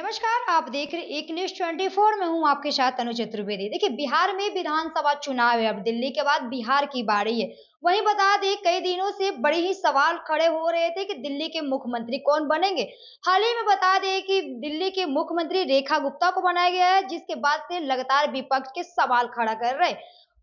नमस्कार, आप देख रहे एक न्यूज़ 24 में हूँ आपके साथ तनु चतुर्वेदी। देखिए, बिहार में विधानसभा चुनाव है, अब दिल्ली के बाद बिहार की बारी है। वहीं बता दें, कई दिनों से बड़े ही सवाल खड़े हो रहे थे कि दिल्ली के मुख्यमंत्री कौन बनेंगे। हाल ही में बता दें कि दिल्ली के मुख्यमंत्री रेखा गुप्ता को बनाया गया है, जिसके बाद से लगातार विपक्ष के सवाल खड़ा कर रहे हैं।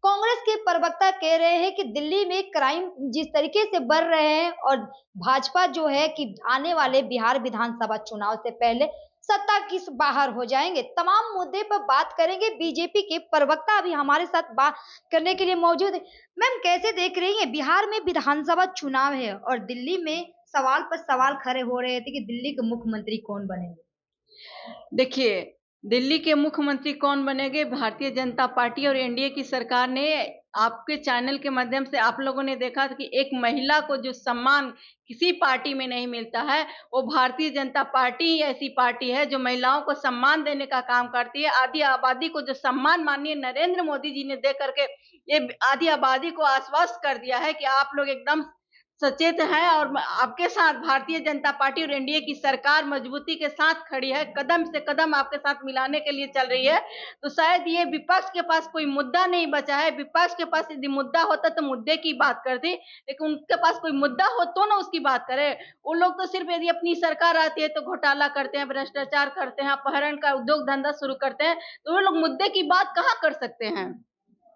कांग्रेस के प्रवक्ता कह रहे हैं कि दिल्ली में क्राइम जिस तरीके से बढ़ रहे हैं और भाजपा जो है कि आने वाले बिहार विधानसभा चुनाव से पहले सत्ता किस बाहर हो जाएंगे। तमाम मुद्दे पर बात करेंगे। बीजेपी के प्रवक्ता अभी हमारे साथ बात करने के लिए मौजूद है। मैम, कैसे देख रही हैं, बिहार में विधानसभा चुनाव है और दिल्ली में सवाल पर सवाल खड़े हो रहे थे कि दिल्ली के मुख्यमंत्री कौन बनेंगे। देखिए, दिल्ली के मुख्यमंत्री कौन बनेंगे, भारतीय जनता पार्टी और एनडीए की सरकार ने आपके चैनल के माध्यम से आप लोगों ने देखा था कि एक महिला को जो सम्मान किसी पार्टी में नहीं मिलता है, वो भारतीय जनता पार्टी ही ऐसी पार्टी है जो महिलाओं को सम्मान देने का काम करती है। आधी आबादी को जो सम्मान माननीय नरेंद्र मोदी जी ने दे करके ये आधी आबादी को आश्वस्त कर दिया है कि आप लोग एकदम सचेत हैं और आपके साथ भारतीय जनता पार्टी और एनडीए की सरकार मजबूती के साथ खड़ी है, कदम से कदम आपके साथ मिलाने के लिए चल रही है। तो शायद ये विपक्ष के पास कोई मुद्दा नहीं बचा है। विपक्ष के पास यदि मुद्दा होता तो मुद्दे की बात करती, लेकिन उनके पास कोई मुद्दा हो तो ना उसकी बात करें। वो लोग तो सिर्फ यदि अपनी सरकार आती है तो घोटाला करते हैं, भ्रष्टाचार करते हैं, अपहरण का उद्योग धंधा शुरू करते हैं, तो वो लोग मुद्दे की बात कहाँ कर सकते हैं।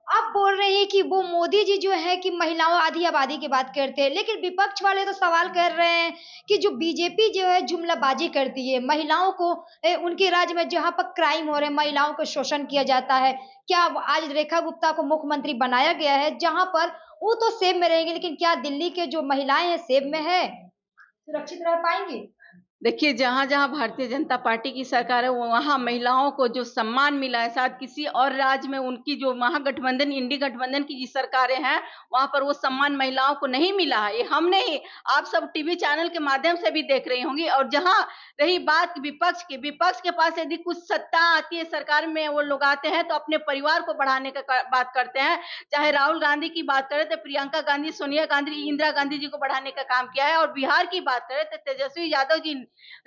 आप बोल रहे हैं कि वो मोदी जी जो है कि महिलाओं आधी आबादी की बात करते हैं, लेकिन विपक्ष वाले तो सवाल कर रहे हैं कि जो बीजेपी जो है जुमलाबाजी करती है, महिलाओं को उनके राज्य में जहाँ पर क्राइम हो रहे हैं, महिलाओं को शोषण किया जाता है। क्या आज रेखा गुप्ता को मुख्यमंत्री बनाया गया है, जहाँ पर वो तो सेब में रहेंगे, लेकिन क्या दिल्ली के जो महिलाएं हैं सेब में है, सुरक्षित रह पाएंगी? देखिए, जहाँ-जहाँ भारतीय जनता पार्टी की सरकार है, वहाँ महिलाओं को जो सम्मान मिला है, शायद किसी और राज्य में उनकी जो महागठबंधन, इंडी गठबंधन की जी सरकारें हैं, वहाँ पर वो सम्मान महिलाओं को नहीं मिला है। ये हम नहीं, आप सब टीवी चैनल के माध्यम से भी देख रही होंगी। और जहाँ रही बात विपक्ष की, विपक्ष के पास यदि कुछ सत्ता आती है सरकार में, वो लोग आते हैं तो अपने परिवार को बढ़ाने का बात करते हैं। चाहे राहुल गांधी की बात करें तो प्रियंका गांधी, सोनिया गांधी, इंदिरा गांधी जी को बढ़ाने का काम किया है। और बिहार की बात करें तो तेजस्वी यादव जी,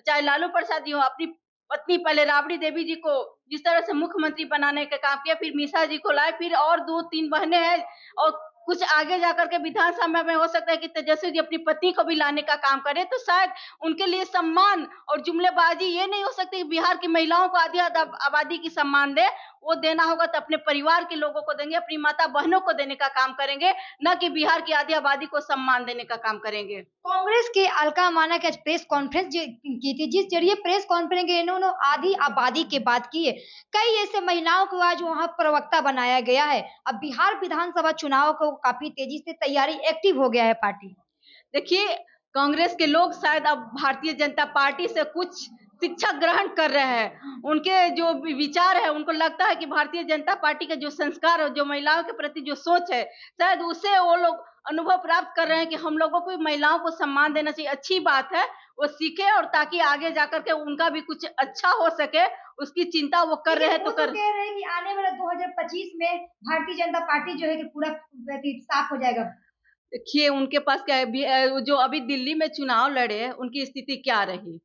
चाहे लालू प्रसाद जी हो, अपनी पत्नी पहले राबड़ी देवी जी को जिस तरह से मुख्यमंत्री बनाने का काम किया, फिर मीसा जी को लाए, फिर और 2-3 बहनें हैं और कुछ आगे जाकर के विधानसभा में हो सकता है कि तेजस्वी जी अपनी पत्नी को भी लाने का काम करें, तो शायद उनके लिए सम्मान और जुमलेबाजी ये नहीं हो सकती कि बिहार की महिलाओं को आधी आबादी की सम्मान दे। वो देना होगा तो अपने परिवार के लोगों को देंगे, अपनी माता बहनों को देने का काम करेंगे, न कि बिहार की आधी आबादी को सम्मान देने का काम करेंगे। कांग्रेस के अलका माना की आज प्रेस कॉन्फ्रेंस की थी, जिस जरिए प्रेस कॉन्फ्रेंस के इन्होंने आधी आबादी की बात की है। कई ऐसे महिलाओं को आज वहां प्रवक्ता बनाया गया है। अब बिहार विधानसभा चुनाव को काफी तेजी से तैयारी एक्टिव हो गया है पार्टी। देखिए, कांग्रेस के लोग शायद अब भारतीय जनता पार्टी से कुछ शिक्षा ग्रहण कर रहे हैं। उनके जो विचार है, उनको लगता है कि भारतीय जनता पार्टी के जो संस्कार और जो महिलाओं के प्रति जो सोच है, शायद उससे वो लोग अनुभव प्राप्त कर रहे हैं कि हम लोगों को भी महिलाओं को सम्मान देना चाहिए। अच्छी बात है, वो सीखे और ताकि आगे जाकर के उनका भी कुछ अच्छा हो सके, उसकी चिंता वो कर रहे हैं वो तो तो कर। कह रहे हैं कि आने वाला 2025 में भारतीय जनता पार्टी जो है कि पूरा साफ हो जाएगा। देखिए, उनके पास क्या है जो अभी दिल्ली में चुनाव लड़े हैं, उनकी स्थिति क्या रही?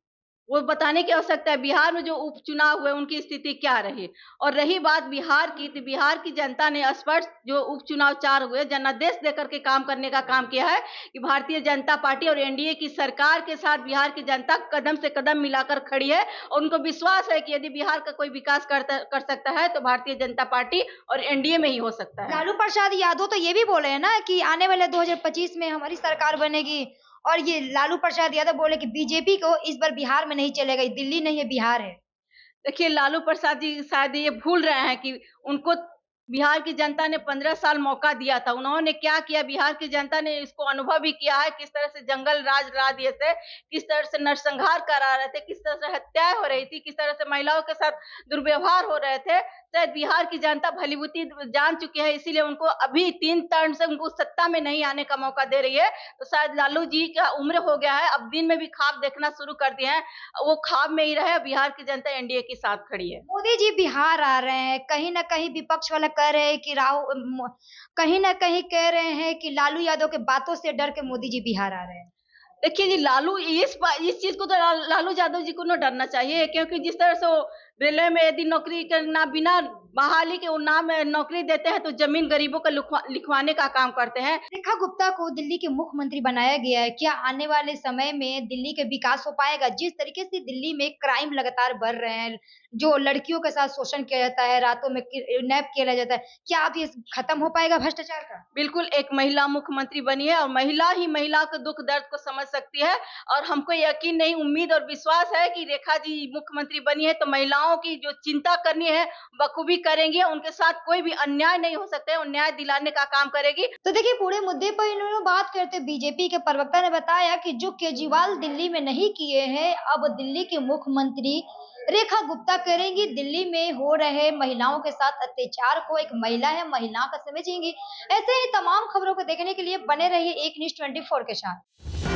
वो बताने की आवश्यकता है। बिहार में जो उपचुनाव हुए, उनकी स्थिति क्या रही? और रही बात बिहार की, तो बिहार की जनता ने स्पष्ट जो उपचुनाव 4 हुए, जनादेश देकर के काम करने का काम किया है कि भारतीय जनता पार्टी और एनडीए की सरकार के साथ बिहार की जनता कदम से कदम मिलाकर खड़ी है और उनको विश्वास है कि यदि बिहार का कोई विकास कर सकता है, तो भारतीय जनता पार्टी और एनडीए में ही हो सकता है। लालू प्रसाद यादव तो ये भी बोले हैं ना कि आने वाले 2025 में हमारी सरकार बनेगी, और ये लालू प्रसाद यादव बोले कि बीजेपी को इस बार बिहार में नहीं चलेगा, ये दिल्ली नहीं है बिहार है। देखिए, लालू प्रसाद जी शायद ये भूल रहे हैं कि उनको बिहार की जनता ने 15 साल मौका दिया था। उन्होंने क्या किया, बिहार की जनता ने इसको अनुभव भी किया है, किस तरह से जंगल राज दिए थे, किस तरह से नरसंहार करा रहे थे, किस तरह से हत्याएँ हो रही थी, किस तरह से महिलाओं के साथ दुर्व्यवहार हो रहे थे। शायद बिहार की जनता भली-भाँति जान चुकी है, इसीलिए उनको अभी 3 टर्म से उनको सत्ता में नहीं आने का मौका दे रही है। तो शायद लालू जी का उम्र हो गया है, अब दिन में भी ख्वाब देखना शुरू कर दिए हैं। वो ख्वाब में ही रहे, बिहार की जनता एनडीए के साथ खड़ी है। मोदी जी बिहार आ रहे हैं, कहीं न कहीं विपक्ष वाले कह रहे हैं कि कहीं न कहीं कह रहे हैं कि लालू यादव के बातों से डर के मोदी जी बिहार आ रहे हैं। देखिए जी, लालू इस चीज़ को तो लालू यादव जी को ना डरना चाहिए, क्योंकि जिस तरह से वो रेलवे में यदि नौकरी करना बिना बहाली के वो नाम नौकरी देते हैं, तो ज़मीन गरीबों का लिखवाने का काम करते हैं। रेखा गुप्ता को दिल्ली के मुख्यमंत्री बनाया गया है। क्या आने वाले समय में दिल्ली के विकास हो पाएगा? जिस तरीके से दिल्ली में क्राइम लगातार बढ़ रहे हैं, जो लड़कियों के साथ शोषण किया जाता है, रातों में किडनैप किया जाता है, क्या अब ये खत्म हो पाएगा भ्रष्टाचार का? बिल्कुल, एक महिला मुख्यमंत्री बनी है और महिला ही महिला के दुःख दर्द को समझ सकती है, और हमको यकीन नहीं, उम्मीद और विश्वास है कि रेखा जी मुख्यमंत्री बनी है तो महिलाओं की जो चिंता करनी है बखूबी करेंगी, उनके साथ कोई भी अन्याय नहीं हो सकता है, और न्याय दिलाने का काम करेगी। तो देखिए पूरे मुद्दे पर इन्होंने बात करते बीजेपी के प्रवक्ता ने बताया कि जो केजरीवाल दिल्ली में नहीं किए हैं, अब दिल्ली की मुख्यमंत्री रेखा गुप्ता करेंगी। दिल्ली में हो रहे महिलाओं के साथ अत्याचार को एक महिला है, महिलाओं का समझेंगी। ऐसे ही तमाम खबरों को देखने के लिए बने रहिए एक न्यूज़ 24 के साथ।